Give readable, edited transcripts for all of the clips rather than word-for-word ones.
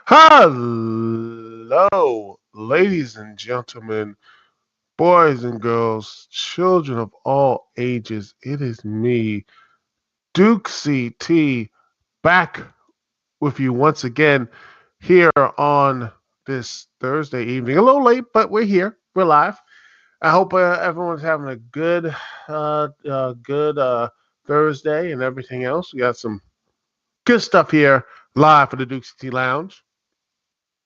Hello, ladies and gentlemen, boys and girls, children of all ages. It is me, Duke CT, back with you once again here on this Thursday evening. A little late, but we're here. We're live. I hope everyone's having a good Thursday and everything else. We got some good stuff here live for the Dukect Lounge.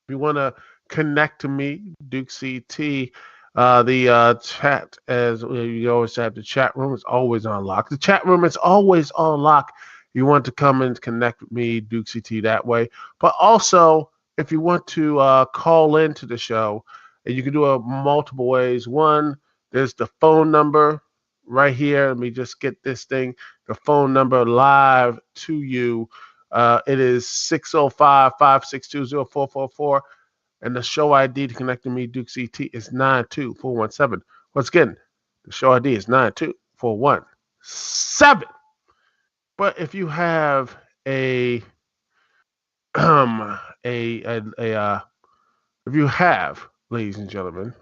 If you want to connect to me, Duke CT, the chat, as you always have, the chat room is always on lock. The chat room is always on lock. You want to come and connect with me, Duke CT, that way. But also, if you want to call into the show, you can do it multiple ways. One, there's the phone number right here. Let me just get this thing, the phone number live to you. It is 605-562-0444. And the show ID to connect to me, Duke CT, is 92417. Once again, the show ID is 92417. But if you have a if you have, ladies and gentlemen,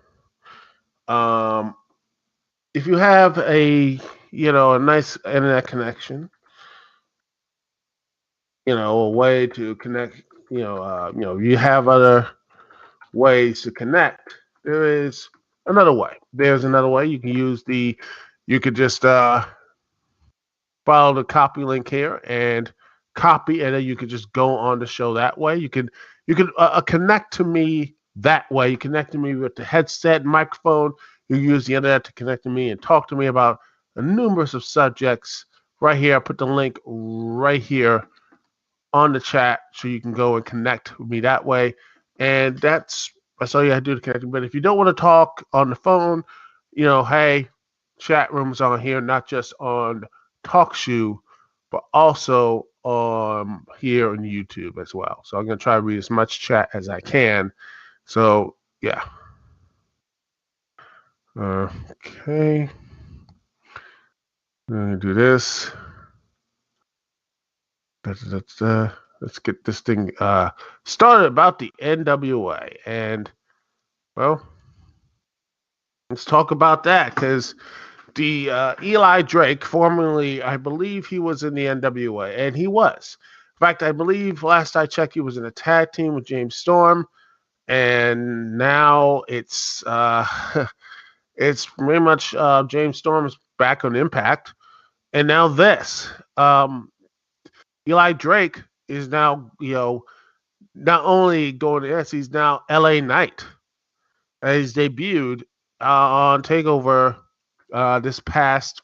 if you have a nice internet connection, a way to connect, you have other ways to connect. There's another way. You could just follow the copy link here and copy, and then you could just go on the show that way. You could connect to me that way. You connect to me with the headset, microphone. You use the internet to connect to me and talk to me about a numerous of subjects. Right here, I put the link right here on the chat so you can go and connect with me that way. And that's all you have to do to connect. But if you don't want to talk on the phone, hey, chat rooms on here, not just on TalkShoe, but also here on YouTube as well. So I'm going to try to read as much chat as I can. So, yeah. Okay. I'm going to do this. Let's get this thing started about the NWA. And, well, let's talk about that because the Eli Drake, formerly, I believe he was in the NWA, and he was. In fact, I believe last I checked, he was in a tag team with James Storm, and now it's it's pretty much James Storm is back on Impact, and now this. Eli Drake is now, not only going to S, he's now LA Knight. He's debuted on Takeover this past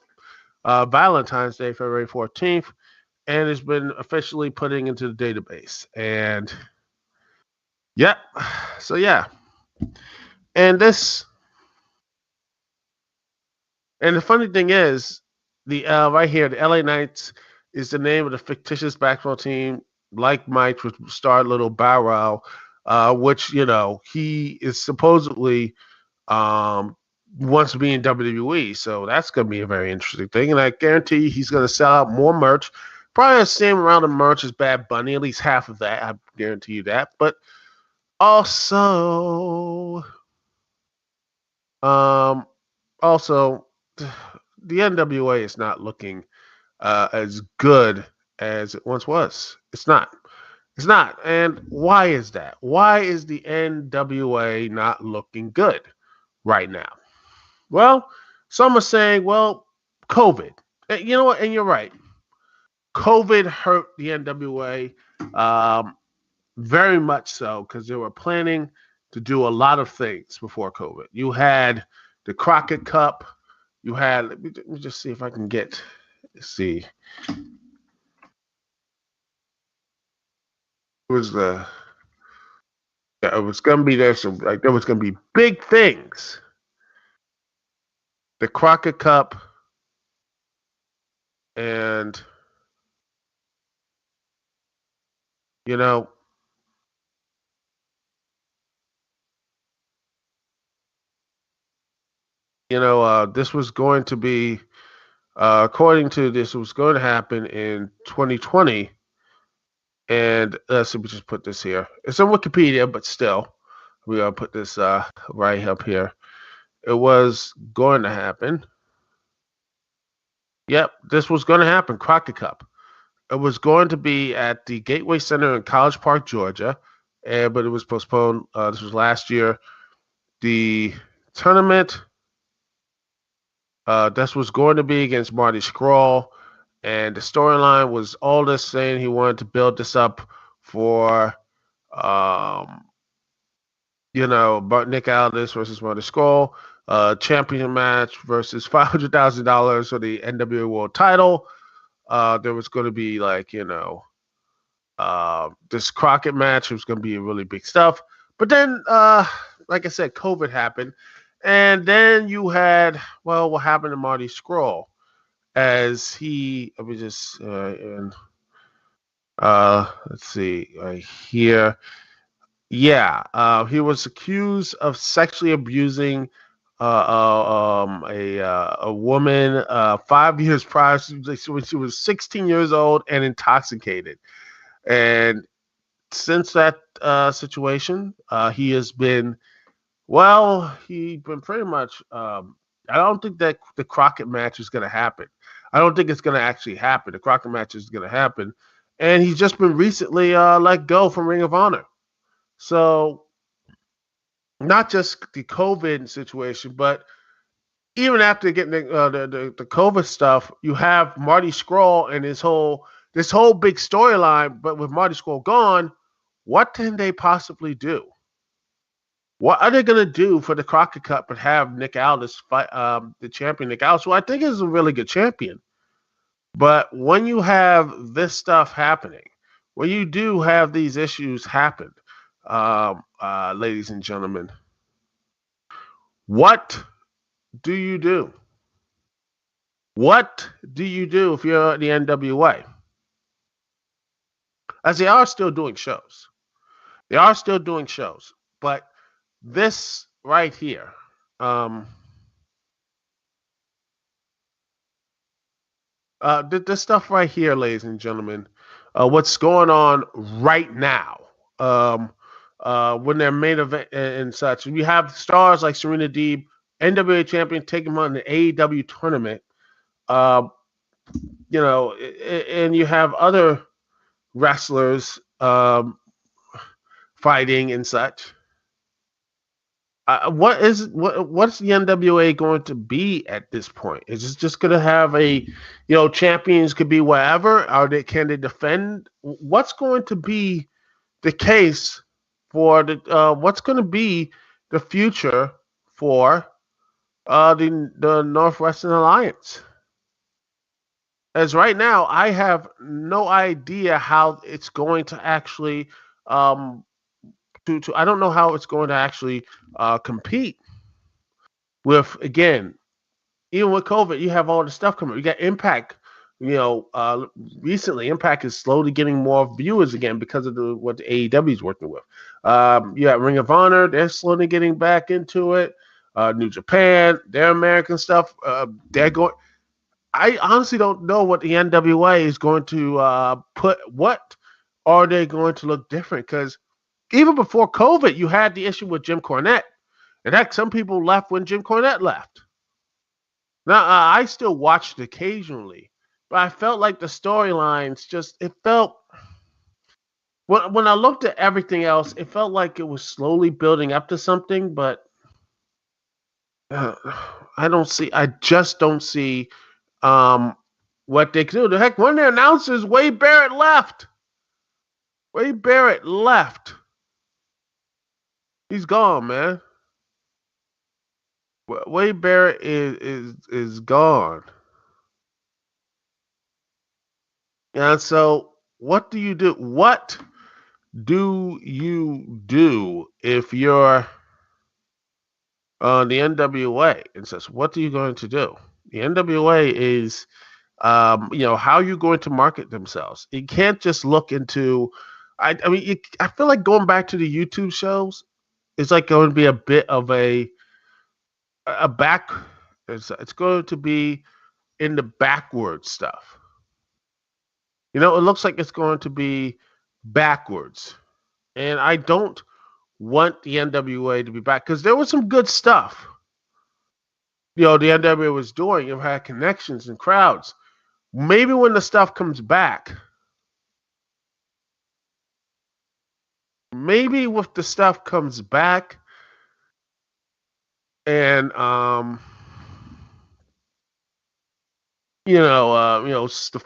Valentine's Day, February 14th, and has been officially putting into the database. And yeah, so yeah. And the funny thing is, the right here, the LA Knights is the name of the fictitious basketball team, like Mike, with star Little Bow Wow, which, he is supposedly wants to be in WWE. So that's going to be a very interesting thing. And I guarantee he's going to sell out more merch. Probably the same amount of merch as Bad Bunny, at least half of that. I guarantee you that. But also, the NWA is not looking as good as it once was. It's not. It's not. And why is that? Why is the NWA not looking good right now? Well, some are saying, well, COVID. You know what? And you're right. COVID hurt the NWA very much so because they were planning to do a lot of things before COVID. You had the Crockett Cup. You had, let me just see if I can see. It was it was going to be there. So there was going to be big things. The Crockett Cup and, this was going to be, according to this, it was going to happen in 2020. And let's see, we just put this here. It's on Wikipedia, but still, we're going to put this right up here. It was going to happen. Yep, this was going to happen. Crockett Cup. It was going to be at the Gateway Center in College Park, Georgia, but it was postponed. This was last year. The tournament, this was going to be against Marty Scurll, and the storyline was Aldis saying he wanted to build this up for, Nick Aldis versus Marty Scurll, champion match versus $500,000 for the NWA World Title. There was going to be this Crockett match was going to be really big stuff. But then, like I said, COVID happened. And then you had, what happened to Marty Scurll as he, let me just, let's see, right here. Yeah, he was accused of sexually abusing a woman 5 years prior when she was 16 years old and intoxicated. And since that situation, he's been pretty much. I don't think that the Crockett match is going to happen. I don't think it's going to actually happen. The Crockett match is going to happen, and he's just been recently let go from Ring of Honor. So, not just the COVID situation, but even after getting the COVID stuff, you have Marty Scurll and this whole big storyline. But with Marty Scurll gone, what can they possibly do? What are they going to do for the Crockett Cup and have Nick Aldis fight the champion Nick Aldis, who I think is a really good champion? But when you have this stuff happening, when you do have these issues happen, ladies and gentlemen, what do you do? What do you do if you're the NWA? As they are still doing shows. They are still doing shows. But this right here, this stuff right here, ladies and gentlemen, what's going on right now, when they're main event and such, we have stars like Serena Deeb, NWA champion, taking on the AEW tournament. And you have other wrestlers fighting and such. What's the NWA going to be at this point? Is it just going to have champions could be wherever? Can they defend? What's going to be the case for what's going to be the future for the Northwestern Alliance? As right now, I have no idea how it's going to actually I don't know how it's going to actually compete with, again, even with COVID, you have all the stuff coming. You got Impact. Recently Impact is slowly getting more viewers again because of what the AEW is working with. You got Ring of Honor. They're slowly getting back into it. New Japan, their American stuff. They're going. I honestly don't know what the NWA is going to put. What are they going to look different? Because even before COVID, you had the issue with Jim Cornette. And heck, some people left when Jim Cornette left. Now, I still watched it occasionally, but I felt like the storylines when I looked at everything else, it felt like it was slowly building up to something, but I just don't see what they can do. Heck, one of the announcers, Wade Barrett left. He's gone, man. Wade Barrett is gone. And so what do you do? What do you do if you're on the NWA? And says, what are you going to do? The NWA is, how are you going to market themselves? You can't just look into. I feel like going back to the YouTube shows is like going to be a bit of a back. It's going to be in the backward stuff. It looks like it's going to be backwards. And I don't want the NWA to be back because there was some good stuff. The NWA was doing. It had connections and crowds. Maybe when the stuff comes back, maybe with the stuff comes back and the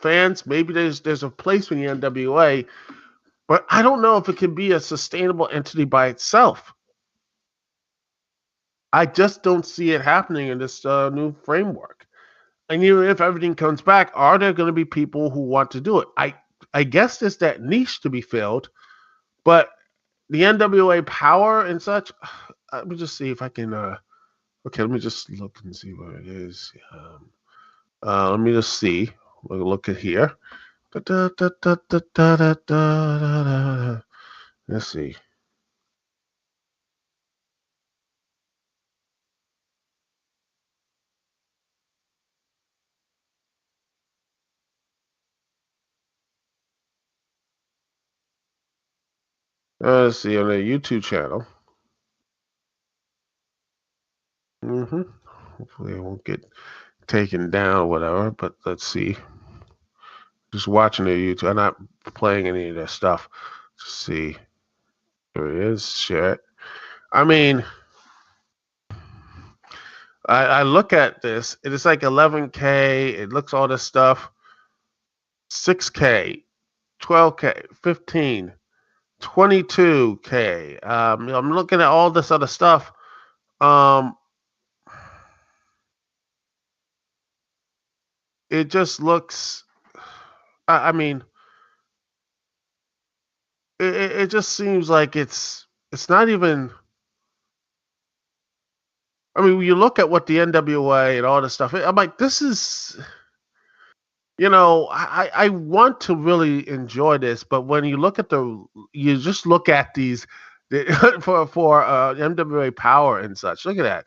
fans, maybe there's a place for the NWA, but I don't know if it can be a sustainable entity by itself. I just don't see it happening in this new framework. And even if everything comes back, are there going to be people who want to do it? I guess there's that niche to be filled, but the NWA power and such. Let me just see if I can. Okay, let me just look and see what it is. Let me just see. Look at here. Let's see. Let's see on the YouTube channel. Hopefully, it won't get taken down or whatever. But let's see. Just watching the YouTube. I'm not playing any of that stuff. Let's see. There it is. Share it. I mean, I look at this. It is like 11K. It looks all this stuff. 6K, 12K, 15, 22K. I'm looking at all this other stuff. It just looks. I mean, it just seems like it's not even. I mean, when you look at what the NWA and all this stuff, I'm like, this is. I want to really enjoy this, but when you look at you just look at these for NWA power and such. Look at that,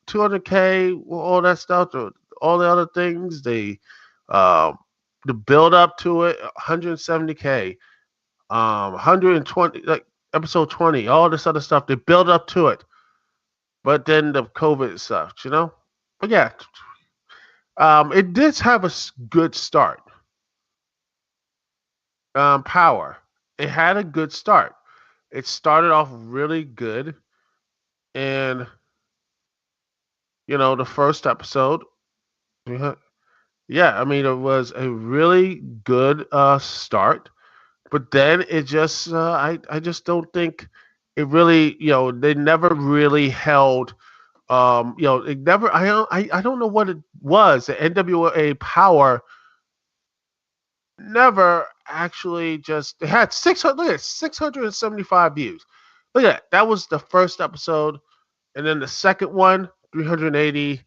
200K, all that stuff, all the other things, the build up to it, 170K, 120, like episode 20, all this other stuff, they build up to it, but then the COVID stuff, But yeah. It did have a good start. Power. It had a good start. It started off really good, and the first episode. Yeah, I mean it was a really good start, but then it just I just don't think it really they never really held. It never. I don't know what it was. The NWA Power never actually just. It had 600. Look at 675 views. Look at that. That was the first episode, and then the second one, 380.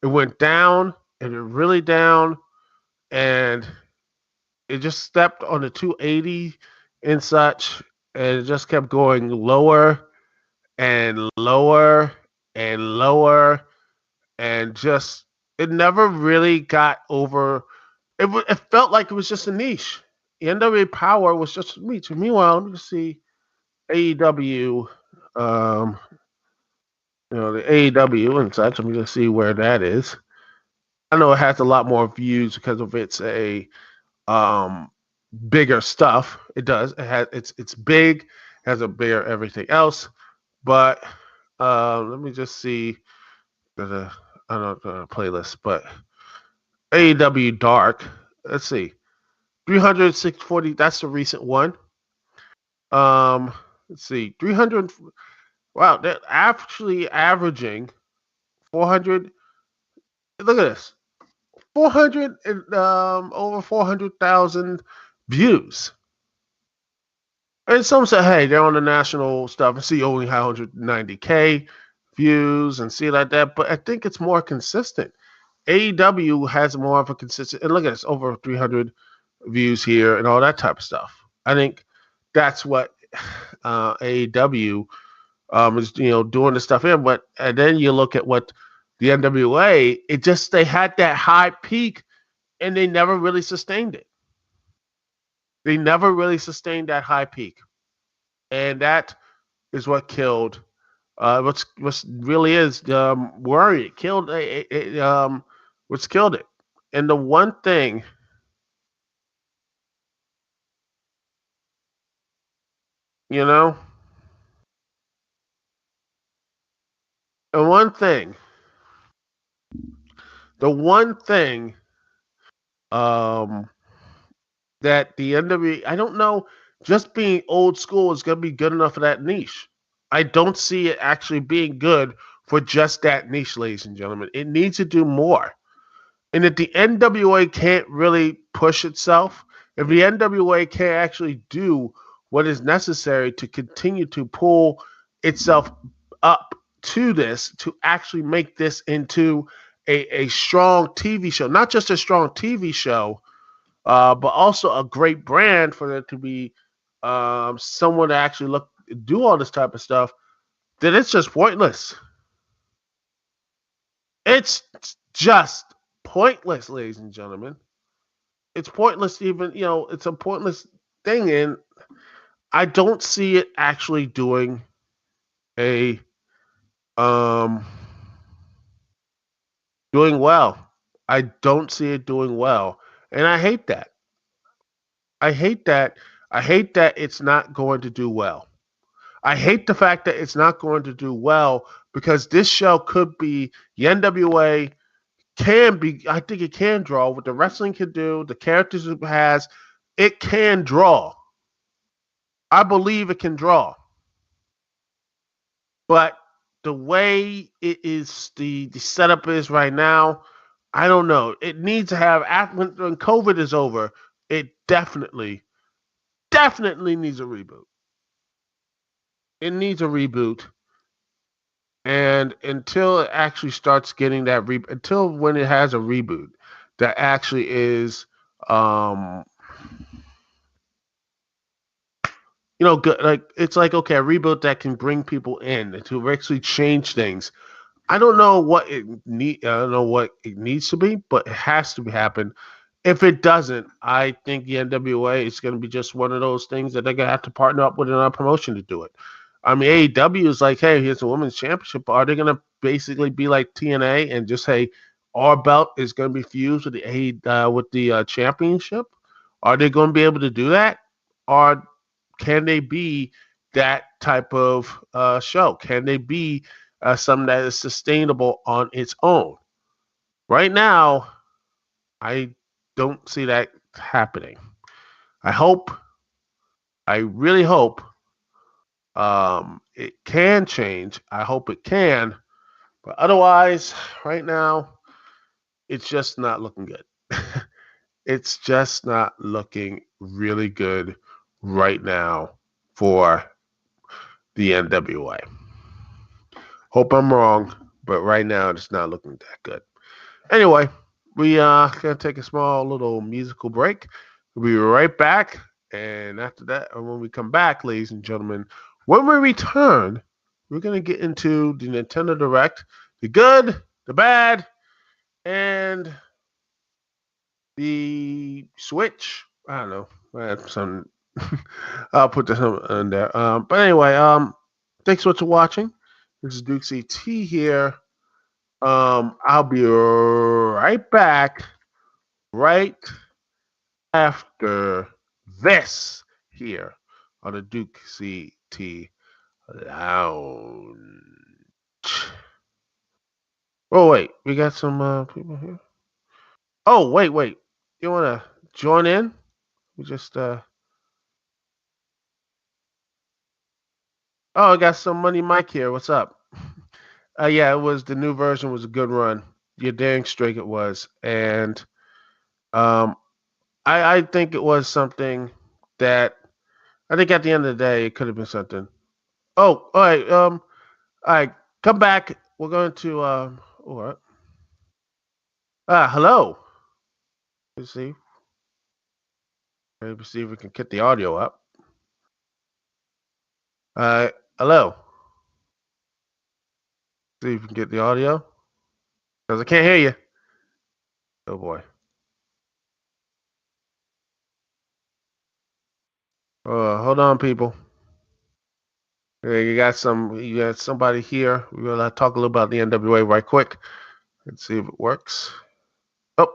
It went down, and it really down, and it just stepped on the 280 and such, and it just kept going lower and lower and lower, and just it never really got over. It felt like it was just a niche. The NWA Power was just a niche. Meanwhile, let me see AEW, the AEW and such. Let me just see where that is. I know it has a lot more views because of its bigger stuff. It does. It's big, has a bigger everything else. But let me just see the I don't know the playlist, but AEW Dark. Let's see. 340. That's the recent one. Let's see. 300. Wow, they're actually averaging 400. Look at this. 400 and over 400,000 views. And some say, hey, they're on the national stuff and see only 190K views and see like that. But I think it's more consistent. AEW has more of a consistent, and look at this, over 300 views here and all that type of stuff. I think that's what AEW is, doing the stuff in. But and then you look at what the NWA, they had that high peak and they never really sustained it. They never really sustained that high peak, and that is what killed. What's really is worry. It killed what's killed it. And the one thing, you know, the one thing, the one thing um that the NWA, I don't know, just being old school is going to be good enough for that niche. I don't see it actually being good for just that niche, ladies and gentlemen. It needs to do more. And if the NWA can't really push itself, if the NWA can't actually do what is necessary to continue to pull itself up to this, to actually make this into a strong TV show, not just a strong TV show, but also a great brand for it to be someone to actually do all this type of stuff, then it's just pointless. It's just pointless, ladies and gentlemen. It's pointless to even, it's a pointless thing, and I don't see it actually doing a um doing well. I don't see it doing well, and I hate that. I hate that. I hate that it's not going to do well. I hate the fact that it's not going to do well because this show could be the NWA can be. I think it can draw what the wrestling can do, the characters it has. It can draw. I believe it can draw, but the way it is, the setup is right now, I don't know. It needs to have when COVID is over. It definitely needs a reboot. It needs a reboot. And until it actually starts getting that until when it has a reboot that actually is good, like it's like, okay, a reboot that can bring people in to actually change things. I don't know what I don't know what it needs to be, but it has to happen. If it doesn't, I think the NWA is going to be just one of those things that they're going to have to partner up with another promotion to do it. I mean, AEW is like, hey, here's a women's championship. Are they going to basically be like TNA and just say our belt is going to be fused with the championship? Are they going to be able to do that? Or can they be that type of show? Can they be something that is sustainable on its own? Right now, I don't see that happening. I hope, I really hope it can change. I hope it can. But otherwise, right now, it's just not looking good. It's just not looking really good right now for the NWA. Hope I'm wrong, but right now it's not looking that good. Anyway, we gonna take a small little musical break. We'll be right back, and after that, or when we come back, ladies and gentlemen, when we return, we're gonna get into the Nintendo Direct, the good, the bad, and the Switch. I don't know. I have some. I'll put this in there. But anyway, thanks for watching. This is Dukect T here. I'll be right back right after this here on the Dukect Lounge. Oh wait, we got some people here. Oh wait, you wanna join in? We just Oh, I got some Money Mike here. What's up? Yeah, it was the new version was a good run. You're dang straight it was, and um, I think it was something that I think at the end of the day it could have been something. Oh, all right, come back. We're going to what? Hello. Let's see. Maybe see if we can get the audio up. Hello. See if we can get the audio because I can't hear you. Oh boy. Hold on, people. Yeah, you got somebody here. We're gonna talk a little about the NWA right quick. Let's see if it works. Oh,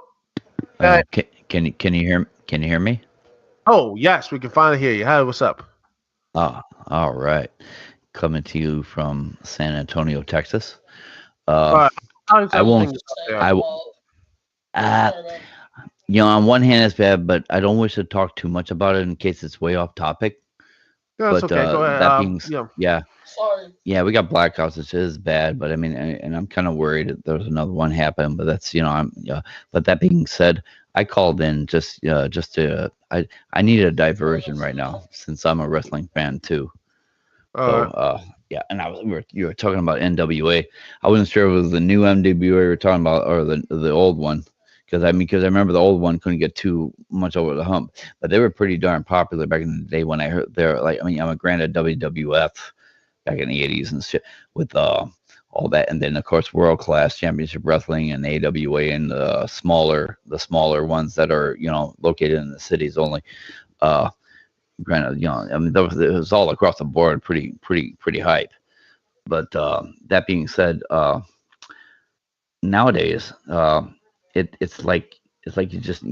hey. Can you hear me? Oh, yes, we can finally hear you. Hi, what's up? Oh, all right. Coming to you from San Antonio, Texas. All Uh, right, how's I won't. everything out there? I w- uh, on one hand it's bad, but I don't wish to talk too much about it in case it's way off topic. No, it's But okay. Go ahead. yeah, yeah, we got blackouts, which is bad. But I mean, and I'm kind of worried that there's another one happen. But that's I'm yeah. But that being said, I called in just to I need a diversion right now since I'm a wrestling fan too. All So right. yeah, and you were talking about NWA. I wasn't sure if it was the new NWA we were talking about or the old one because I remember the old one couldn't get too much over the hump, but they were pretty darn popular back in the day when I heard they're like I'm a granted WWF back in the '80s and shit with all that, and then of course World Class Championship Wrestling and AWA and the smaller ones that are located in the cities only. Uh, Granted, I mean, it was all across the board, pretty hype. But that being said, nowadays, it's like you just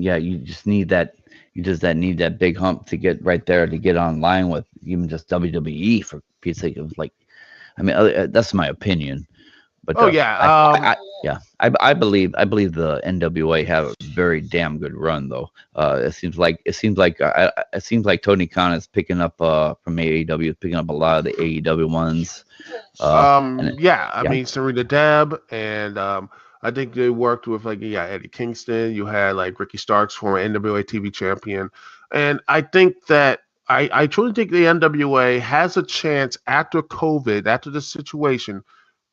need that big hump to get right there to get online with even just WWE for Pete's sake. It was like, I mean, that's my opinion. But Oh yeah. I believe the NWA have a very damn good run though. It seems like Tony Khan is picking up from AEW, picking up a lot of the AEW ones. And Yeah. I yeah, mean, Serena Deb, and I think they worked with like Eddie Kingston. You had like Ricky Starks, former NWA TV champion, and I think that I truly think the NWA has a chance after COVID, after the situation.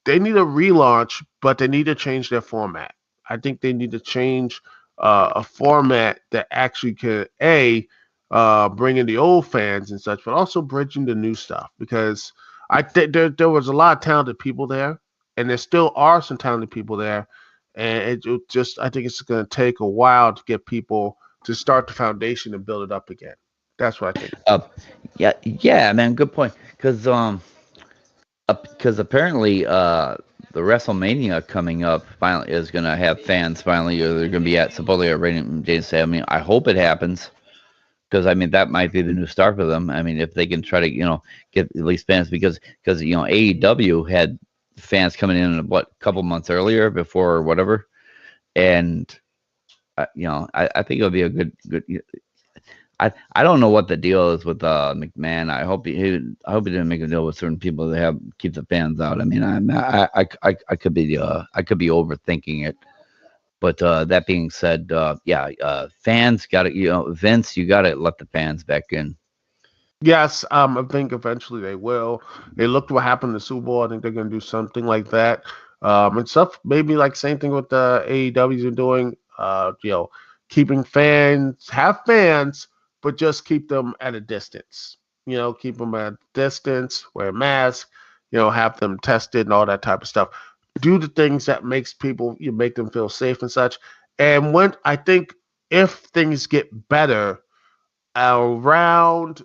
They need a relaunch, but they need to change their format. I think they need to change a format that actually can bring in the old fans and such, but also bridging the new stuff because I think there was a lot of talented people there, and there still are some talented people there, and it just I think it's going to take a while to get people to start the foundation and build it up again. That's what I think. uh, yeah, man, good point. Because apparently the WrestleMania coming up finally is gonna have fans finally, or they're gonna be at supposedly a rating. James say, I mean, I hope it happens because I mean that might be the new start for them. I mean, if they can try to get at least fans because AEW had fans coming in what a couple months earlier before whatever, and I think it'll be a good. I don't know what the deal is with McMahon. I hope he didn't make a deal with certain people that have keep the fans out. I mean, I could be overthinking it. But that being said, yeah, fans got to Vince, you got to let the fans back in. Yes, I think eventually they will. They looked what happened to Super Bowl. I think they're going to do something like that. And stuff maybe like same thing with the AEW's are doing. Keeping fans, have fans, but just keep them at a distance. Keep them at a distance, wear a mask. Have them tested and all that type of stuff. Do the things that makes people you make them feel safe and such. And when I think if things get better around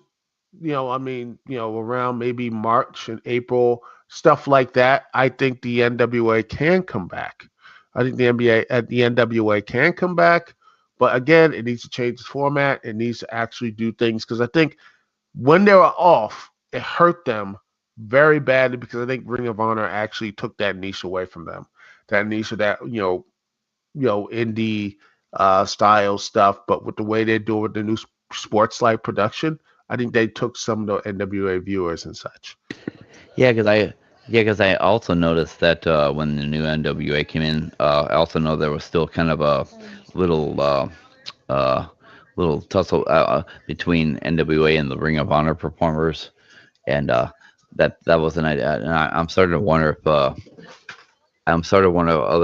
around maybe March and April, stuff like that, I think the NWA can come back. I think the NBA at the NWA can come back, but again, it needs to change its format. It needs to actually do things because I think when they were off, it hurt them very badly because I think Ring of Honor actually took that niche away from them. That niche of that indie style stuff, but with the way they do it with the new sports like production, I think they took some of the NWA viewers and such. Yeah, because I also noticed that when the new NWA came in, I also know there was still kind of a little uh, little tussle between NWA and the Ring of Honor performers, and that was an idea. And I'm starting to wonder if other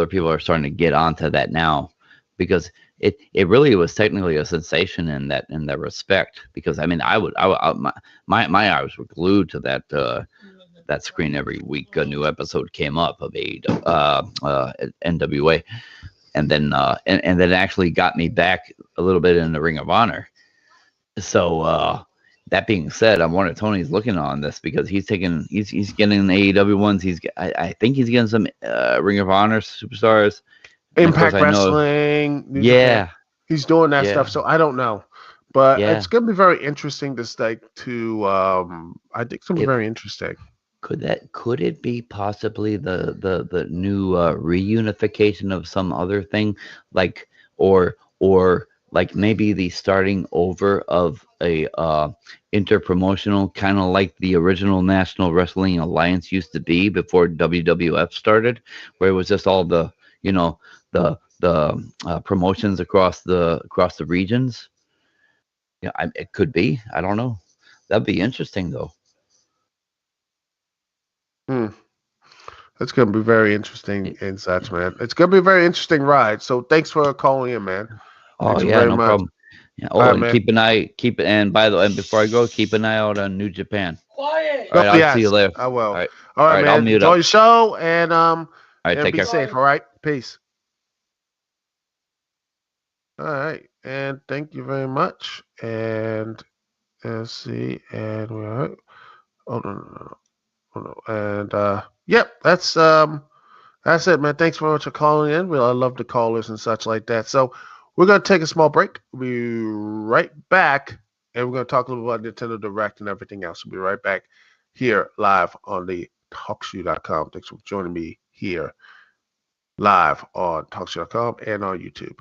people are starting to get onto that now, because it really was technically a sensation in that respect. Because I mean, my eyes were glued to that screen every week. A new episode came up of NWA, and then it actually got me back a little bit in the Ring of Honor. So That being said, I wonder Tony's looking on this because he's getting AEW ones. I think he's getting some Ring of Honor superstars, and of course Impact I know. Wrestling, New Japan. Yeah, He's doing that stuff, yeah, so I don't know. But it's yeah. gonna be very interesting to I think it's gonna be It very interesting. could it be possibly the new reunification of some other thing, like or like maybe the starting over of a interpromotional, kind of like the original National Wrestling Alliance used to be before WWF started, where it was just all the the promotions across the regions. Yeah, it could be. I don't know. That'd be interesting though. Hmm. It's gonna be very interesting and such, man. It's gonna be a very interesting ride. So thanks for calling in, man. Oh Thanks yeah, very no much. problem. Yeah. All Oh, right, and man. keep it. And by the way, and before I go, keep an eye out on New Japan. Quiet. All Oh right, I'll see you yes, later. I will. All right, All all right, right. I'll man. mute Enjoy up. the show and All right, take be care. safe. All right. Peace. All right, and thank you very much. And let's see, and we're oh no. Oh, no. And yep, that's it, man. Thanks very much for calling in. I love the callers and such like that. So we're gonna take a small break. We'll be right back, and we're gonna talk a little about Nintendo Direct and everything else. We'll be right back here live on the TalkShoe.com. Thanks for joining me here live on TalkShoe.com and on YouTube.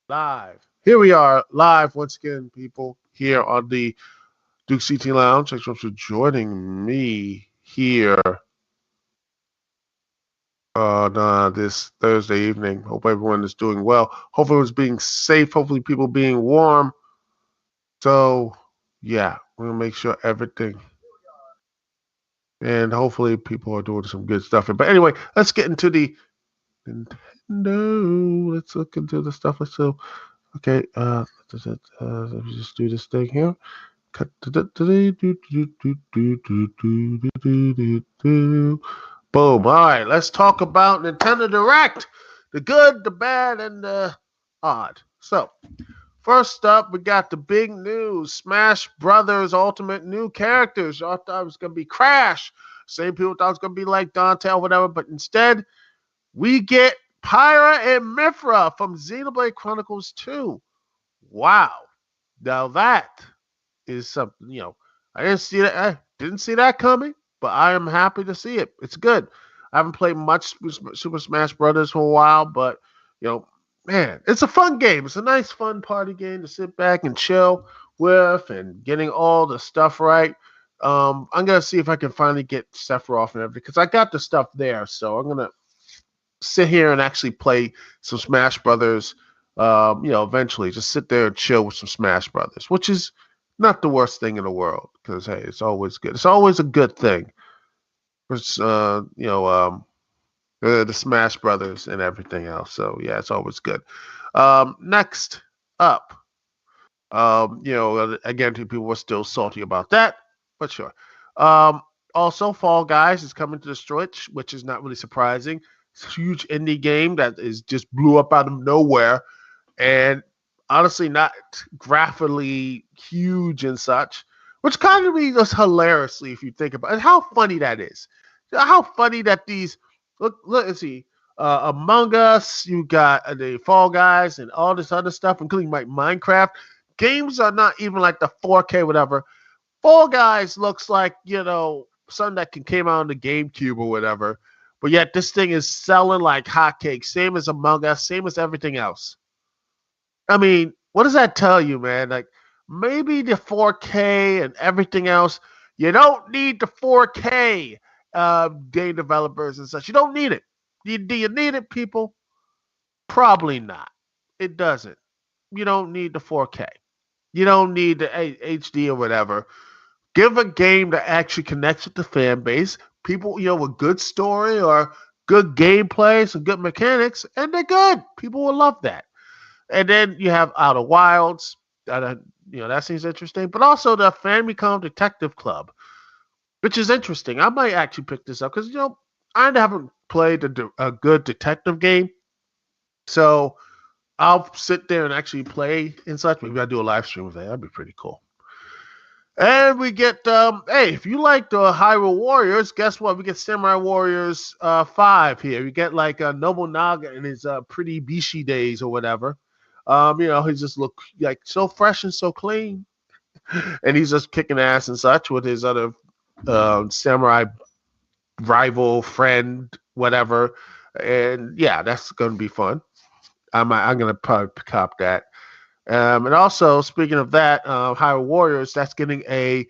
Live. Here we are, live once again, people, here on the Dukect Lounge. Thanks so much for joining me here on this Thursday evening. Hope everyone is doing well. Hope everyone's being safe. Hopefully, people being warm. So, yeah, we're going to make sure everything. And hopefully, people are doing some good stuff. But anyway, let's get into the Nintendo. Let's look into the stuff. Okay, let me just do this thing here. Boom. All right, let's talk about Nintendo Direct. The good, the bad, and the odd. So, first up, we got the big news. Smash Brothers Ultimate new characters. Y'all thought it was going to be Crash. Same people thought it was going to be like Dante or whatever, but instead, we get Pyra and Mithra from Xenoblade Chronicles 2. Wow. Now that is something, I didn't see that coming, but I am happy to see it. It's good. I haven't played much Super Smash Brothers for a while, but man, it's a fun game. It's a nice fun party game to sit back and chill with and getting all the stuff right. I'm gonna see if I can finally get Sephiroth and everything because I got the stuff there, so I'm gonna sit here and actually play some Smash Brothers. Eventually just sit there and chill with some Smash Brothers, which is not the worst thing in the world because hey, it's always good. It's always a good thing. It's the Smash Brothers and everything else. So yeah, it's always good. Next up, again, people were still salty about that, but sure. Also, Fall Guys is coming to the Switch, which is not really surprising. It's a huge indie game that is just blew up out of nowhere, and honestly, not graphically huge and such, which kind of be just hilariously if you think about it. How funny that is! How funny that these look. Let's see. Among Us, you got the Fall Guys and all this other stuff, including like Minecraft. Games are not even like the 4K whatever. Fall Guys looks like something that came out on the GameCube or whatever. But yet this thing is selling like hotcakes. Same as Among Us, same as everything else. I mean, what does that tell you, man? Like maybe the 4K and everything else. You don't need the 4K game developers and such. You don't need it. Do you need it, people? Probably not. It doesn't. You don't need the 4K. You don't need the HD or whatever. Give a game that actually connects with the fan base. People, with good story or good gameplay, some good mechanics, and they're good. People will love that. And then you have Outer Wilds. That seems interesting. But also the Famicom Detective Club, which is interesting. I might actually pick this up because, I haven't played a good detective game. So I'll sit there and actually play and such. Maybe I'll do a live stream of that. That'd be pretty cool. And we get, hey, if you like the Hyrule Warriors, guess what? We get Samurai Warriors 5 here. You get like Nobunaga in his pretty Bishi days or whatever. He just look like so fresh and so clean. And he's just kicking ass and such with his other samurai rival, friend, whatever. And yeah, that's going to be fun. I'm going to probably cop that. And also, speaking of that, Hyrule Warriors, that's getting a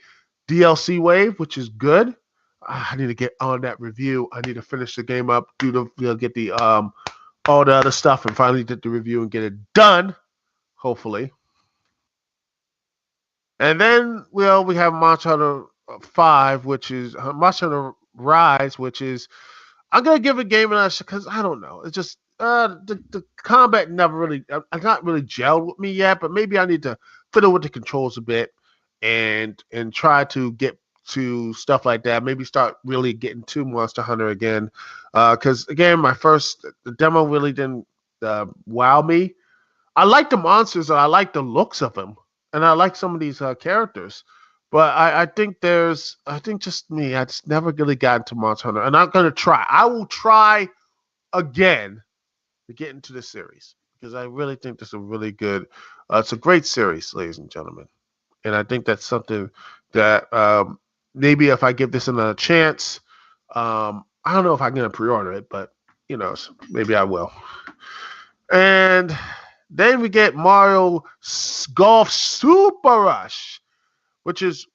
DLC wave, which is good. I need to get on that review. I need to finish the game up, get the all the other stuff, and finally get the review and get it done. Hopefully. And then, we have Monster Hunter 5, which is Monster Hunter Rise, which is I'm gonna give a game another shot because I don't know. It's just the combat never really, not really gelled with me yet. But maybe I need to fiddle with the controls a bit and try to get to stuff like that. Maybe start really getting to Monster Hunter again. Because again, the demo really didn't wow me. I like the monsters and I like the looks of them, and I like some of these characters. But I think just me. I just never really got into Monster Hunter, and I'm gonna try. I will try again to get into the series because I really think this is a really good. It's a great series, ladies and gentlemen, and I think that's something that maybe if I give this another chance, I don't know if I'm gonna pre-order it, but maybe I will. And Then we get Mario Golf Super Rush, which is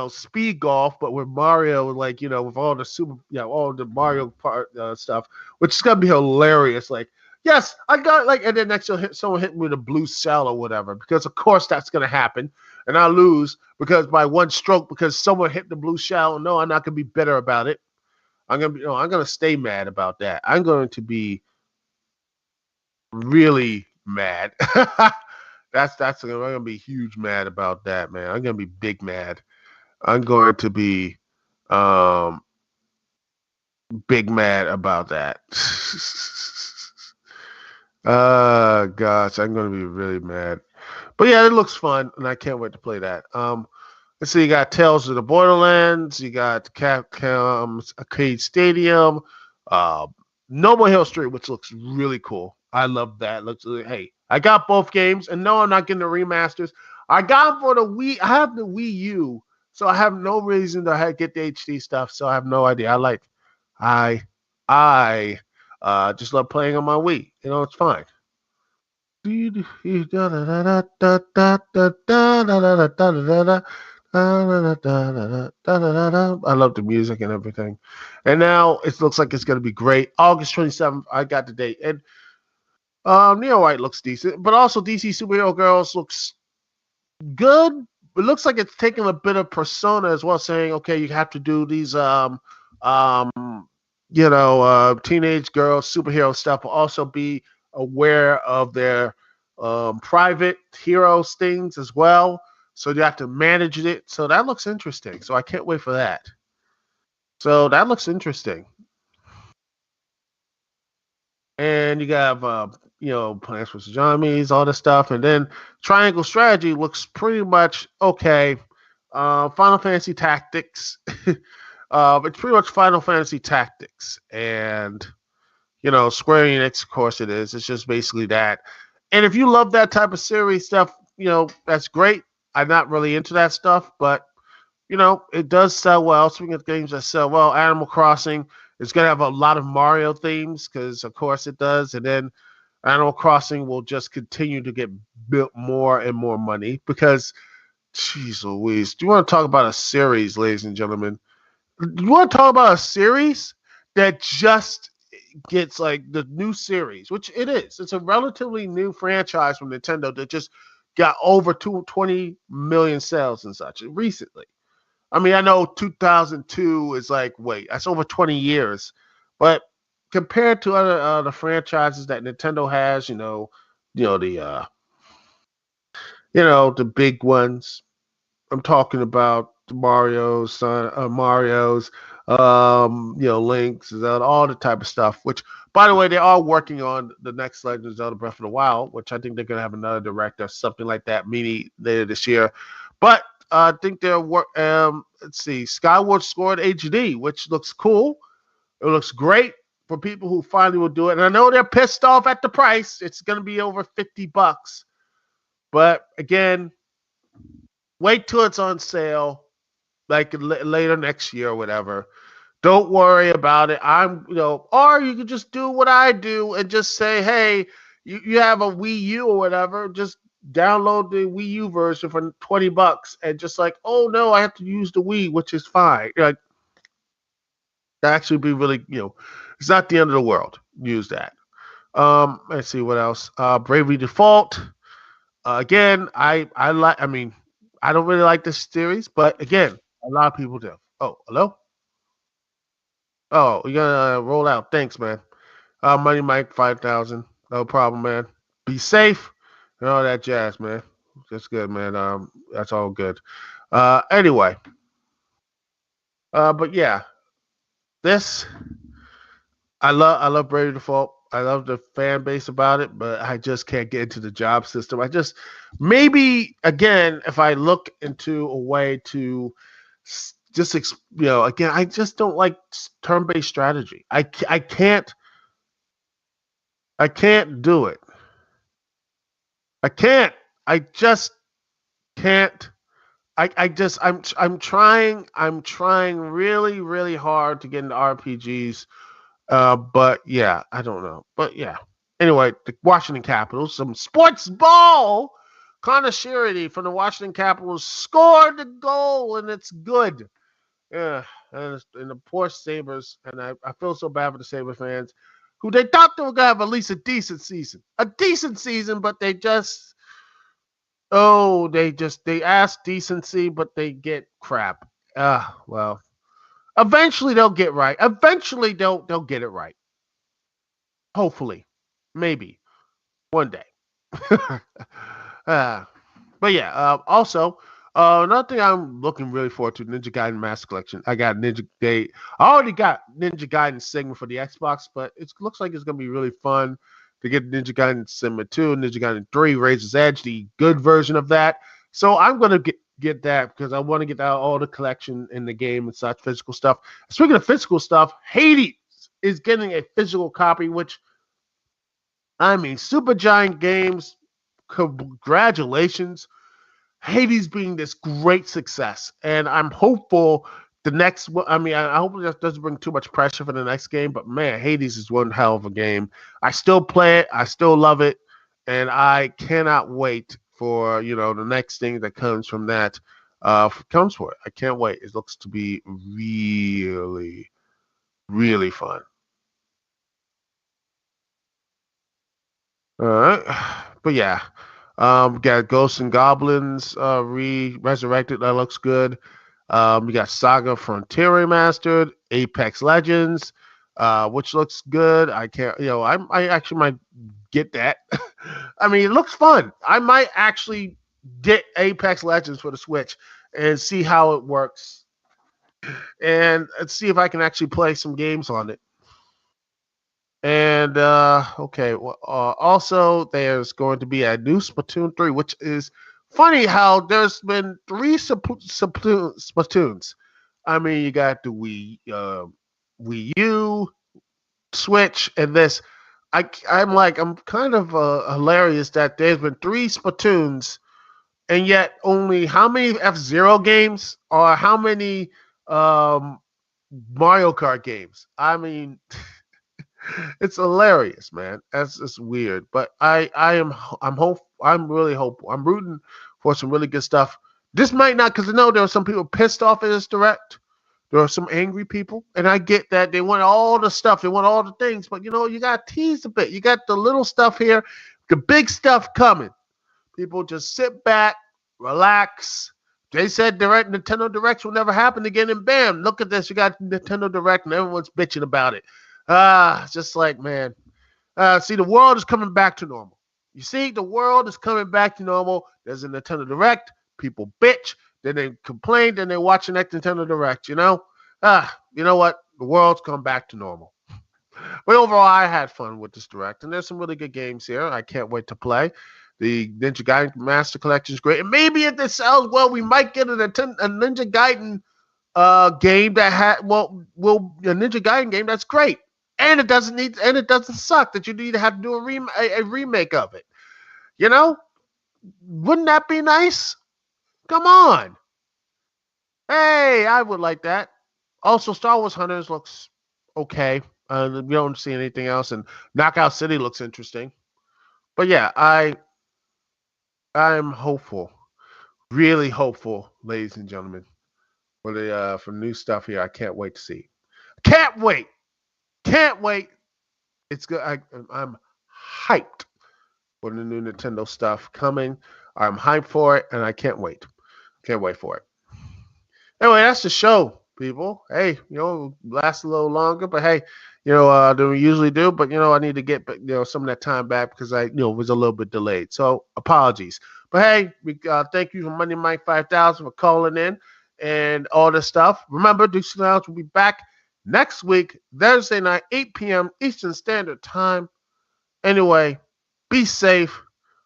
speed golf, but with Mario, like with all the all the Mario part stuff, which is gonna be hilarious. Like, yes, I got like, and then next someone hit me with a blue cell or whatever, because of course that's gonna happen, and I lose because by one stroke because someone hit the blue shell. No, I'm not gonna be bitter about it. I'm gonna be, I'm gonna stay mad about that. I'm going to be really mad. I'm gonna be huge mad about that, man. I'm gonna be big mad. I'm going to be um big mad about that. Gosh, I'm gonna be really mad. But yeah, it looks fun, and I can't wait to play that. Let's see, you got Tales of the Borderlands, you got Capcom's Arcade Stadium, uh, No More Hill Street, which looks really cool. I love that. Hey, I got both games, and no, I'm not getting the remasters. I got them for the Wii. I have the Wii U, so I have no reason to get the HD stuff. So I have no idea. I just love playing on my Wii. It's fine. I love the music and everything. And now it looks like it's going to be great. August 27th, I got the date. And Neo White looks decent, but also DC Superhero Girls looks good. It looks like it's taking a bit of Persona as well, saying, okay, you have to do these teenage girls superhero stuff, but also be aware of their private heroes things as well. So you have to manage it. So that looks interesting. So I can't wait for that. So that looks interesting. And you got Plants vs. Zombies, all this stuff, and then Triangle Strategy looks pretty much okay. Final Fantasy Tactics, it's pretty much Final Fantasy Tactics, and Square Enix, of course it is. It's just basically that. And if you love that type of series stuff, that's great. I'm not really into that stuff, but it does sell well. Speaking of games that sell well, Animal Crossing is going to have a lot of Mario themes because, of course, it does. And then Animal Crossing will just continue to get built more and more money because, jeez Louise, do you want to talk about a series, ladies and gentlemen? Do you want to talk about a series that just gets like the new series, which it is. It's a relatively new franchise from Nintendo that just got over 20 million sales and such recently. I mean, I know 2002 is like, wait, that's over 20 years. But compared to other franchises that Nintendo has, the big ones. I'm talking about the Mario's, Links, Zelda, all the type of stuff. Which, by the way, they are working on the next Legend of Zelda Breath of the Wild, which I think they're gonna have another director, something like that, maybe later this year. But I think they're let's see, Skyward Sword HD, which looks cool. It looks great for people who finally will do it. And I know they're pissed off at the price. It's gonna be over $50. But again, wait till it's on sale, like later next year or whatever. Don't worry about it. Or you can just do what I do and just say, hey, you have a Wii U or whatever, just download the Wii U version for $20 and just like, oh no, I have to use the Wii, which is fine. Like, that actually be really, it's not the end of the world. Use that. Let's see what else. Bravely Default. Again, I like. I mean, I don't really like this series, but again, a lot of people do. Oh, hello. Oh, you're gonna roll out. Thanks, man. Money Mike 5,000. No problem, man. Be safe and all that jazz, man. That's good, man. That's all good. Anyway. But yeah, this I love Brady Default. I love the fan base about it, but I just can't get into the job system. Maybe again, if I look into a way to just again, I just don't like turn-based strategy. I can't do it. I can't. I just can't. I'm trying really really hard to get into RPGs. But yeah, I don't know. But yeah. Anyway, the Washington Capitals, some sports ball connoisseurity from the Washington Capitals scored the goal, and it's good. Yeah, and the poor Sabres, and I feel so bad for the Sabre fans, who they thought they were going to have at least a decent season. A decent season, but they just, they ask decency, but they get crap. Well, eventually they'll get right. Eventually they'll get it right. Hopefully. Maybe. One day. But yeah, also, another thing I'm looking really forward to, Ninja Gaiden Master Collection. I already got Ninja Gaiden Sigma for the Xbox, but it looks like it's gonna be really fun to get Ninja Gaiden Sigma 2, Ninja Gaiden 3, Razor's Edge, the good version of that. So I'm gonna get that because I want to get out all the collection in the game and such, physical stuff. Speaking of physical stuff, Hades is getting a physical copy, which I mean, Super Giant Games, congratulations. Hades being this great success. And I'm hopeful I hope that doesn't bring too much pressure for the next game, but man, Hades is one hell of a game. I still play it. I still love it. And I cannot wait for, the next thing that comes from that, comes for it. I can't wait. It looks to be really, really fun. All right. But yeah. We got Ghosts and Goblins resurrected. That looks good. We got Saga Frontier remastered, Apex Legends, which looks good. I can't, I actually might get that. I mean, it looks fun. I might actually get Apex Legends for the Switch and see how it works, and see if I can actually play some games on it. And okay, well, also there's going to be a new Splatoon 3, which is funny how there's been three Splatoons. I mean, you got the Wii U, Switch, and this. I'm kind of hilarious that there's been three Splatoons, and yet only how many F-Zero games or how many Mario Kart games? I mean. It's hilarious, man. That's just weird. But I'm really hopeful. I'm rooting for some really good stuff. This might not, because I know there are some people pissed off at this direct. There are some angry people, and I get that they want all the stuff, they want all the things, but you got to tease a bit. You got the little stuff here, the big stuff coming. People just sit back, relax. They said Nintendo Directs will never happen again, and bam, look at this. You got Nintendo Direct, and everyone's bitching about it. Just like, man. See, the world is coming back to normal. You see, the world is coming back to normal. There's a Nintendo Direct. People bitch. Then they complain. Then they watch the next Nintendo Direct, you know what? The world's come back to normal. But overall, I had fun with this Direct. And there's some really good games here. I can't wait to play. The Ninja Gaiden Master Collection is great. And maybe if this sells well, we might get a Ninja Gaiden game that a Ninja Gaiden game that's great. And it doesn't suck that you need to have to do a remake of it. Wouldn't that be nice? Come on. Hey, I would like that. Also, Star Wars Hunters looks okay. We don't see anything else, and Knockout City looks interesting. But yeah, I'm hopeful, really hopeful, ladies and gentlemen, for new stuff here. I can't wait to see. Can't wait. It's good. I'm hyped for the new Nintendo stuff coming. I'm hyped for it, and I can't wait. Can't wait for it. Anyway, that's the show, people. Hey, last a little longer, but hey, than we usually do. But I need to get some of that time back because I was a little bit delayed. So apologies. But hey, we thank you for Money Mike 5000 for calling in and all this stuff. Remember, Dukect Lounge will be back next week, Thursday night, 8 p.m. Eastern Standard Time. Anyway, be safe.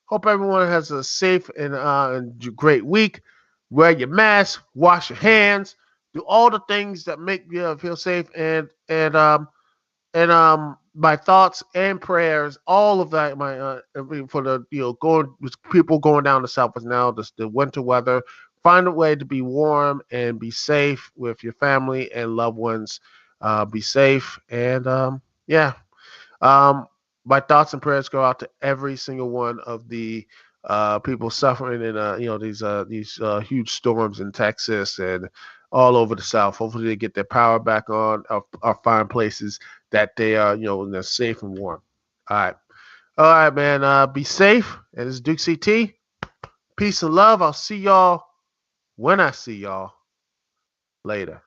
Hope everyone has a safe and great week. Wear your mask, wash your hands, do all the things that make you feel safe, and my thoughts and prayers, all of that, for the people going down the south now, the winter weather. Find a way to be warm and be safe with your family and loved ones. Be safe, and my thoughts and prayers go out to every single one of the people suffering in these huge storms in Texas and all over the South. Hopefully, they get their power back on, or find places that they are, they're safe and warm. All right, man. Be safe. And it's Duke CT. Peace and love. I'll see y'all when I see y'all later.